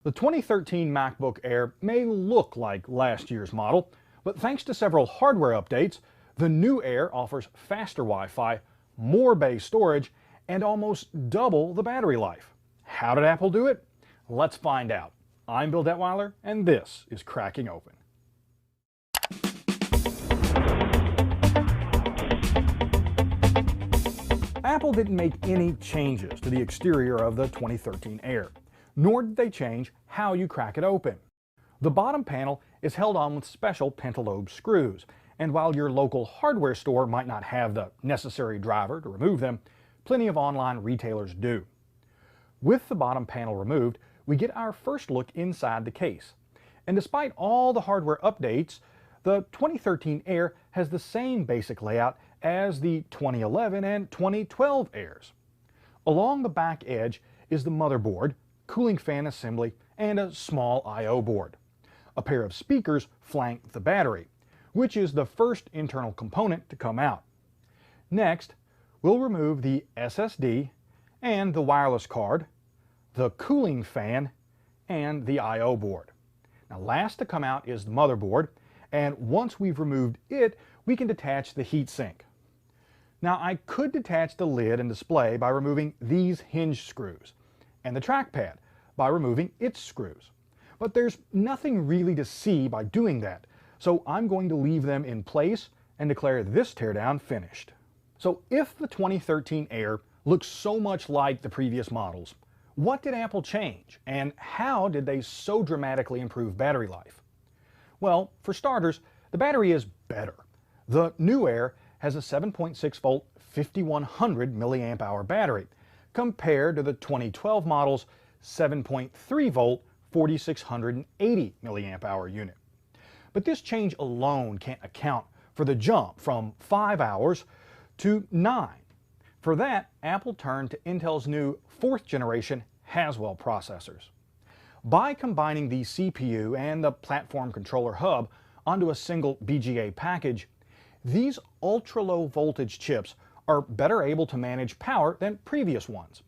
The 2013 MacBook Air may look like last year's model, but thanks to several hardware updates, the new Air offers faster Wi-Fi, more base storage, and almost double the battery life. How did Apple do it? Let's find out. I'm Bill Detweiler, and this is Cracking Open. Apple didn't make any changes to the exterior of the 2013 Air, nor did they change how you crack it open. The bottom panel is held on with special pentalobe screws, and while your local hardware store might not have the necessary driver to remove them, plenty of online retailers do. With the bottom panel removed, we get our first look inside the case. And despite all the hardware updates, the 2013 Air has the same basic layout as the 2011 and 2012 Airs. Along the back edge is the motherboard, cooling fan assembly, and a small I/O board. A pair of speakers flank the battery, which is the first internal component to come out. Next, we'll remove the SSD and the wireless card, the cooling fan, and the I/O board. Now, last to come out is the motherboard, and once we've removed it, we can detach the heatsink. Now, I could detach the lid and display by removing these hinge screws, and the trackpad by removing its screws. But there's nothing really to see by doing that, so I'm going to leave them in place and declare this teardown finished. So if the 2013 Air looks so much like the previous models, what did Apple change, and how did they so dramatically improve battery life? Well, for starters, the battery is better. The new Air has a 7.6 volt 5100 milliamp hour battery, compared to the 2012 model's 7.3 volt 4680 milliamp hour unit. But this change alone can't account for the jump from 5 hours to 9. For that, Apple turned to Intel's new 4th generation Haswell processors. By combining the CPU and the platform controller hub onto a single BGA package, these ultra-low voltage chips are better able to manage power than previous ones.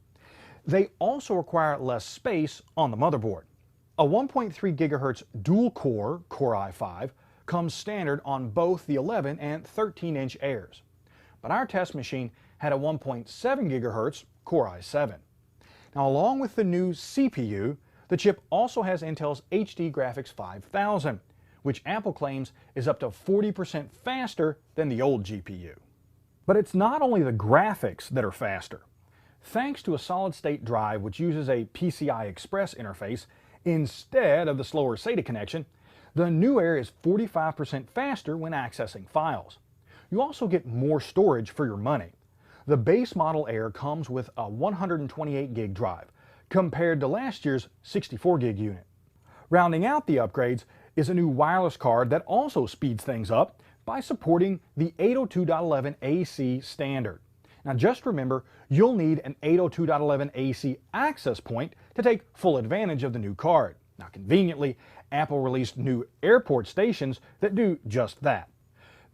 They also require less space on the motherboard. A 1.3 GHz dual-core Core i5 comes standard on both the 11 and 13-inch Airs, but our test machine had a 1.7 GHz Core i7. Now, along with the new CPU, the chip also has Intel's HD Graphics 5000, which Apple claims is up to 40% faster than the old GPU. But it's not only the graphics that are faster. Thanks to a solid-state drive which uses a PCI Express interface instead of the slower SATA connection, the new Air is 45% faster when accessing files. You also get more storage for your money. The base model Air comes with a 128 gig drive, compared to last year's 64 gig unit. Rounding out the upgrades is a new wireless card that also speeds things up by supporting the 802.11ac standard. Now, just remember, you'll need an 802.11ac access point to take full advantage of the new card. Now, conveniently, Apple released new airport stations that do just that.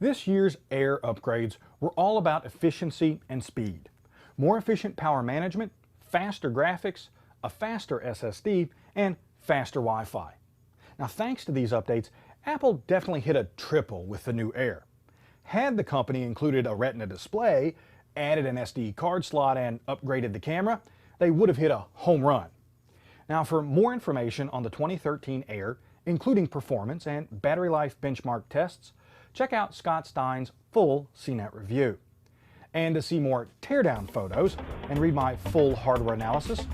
This year's Air upgrades were all about efficiency and speed. More efficient power management, faster graphics, a faster SSD, and faster Wi-Fi. Now, thanks to these updates, Apple definitely hit a triple with the new Air. Had the company included a Retina display, added an SD card slot, and upgraded the camera, they would have hit a home run. Now, for more information on the 2013 Air, including performance and battery life benchmark tests, check out Scott Stein's full CNET review. And to see more teardown photos and read my full hardware analysis,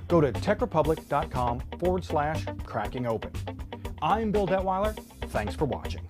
go to techrepublic.com/crackingopen. I'm Bill Detweiler. Thanks for watching.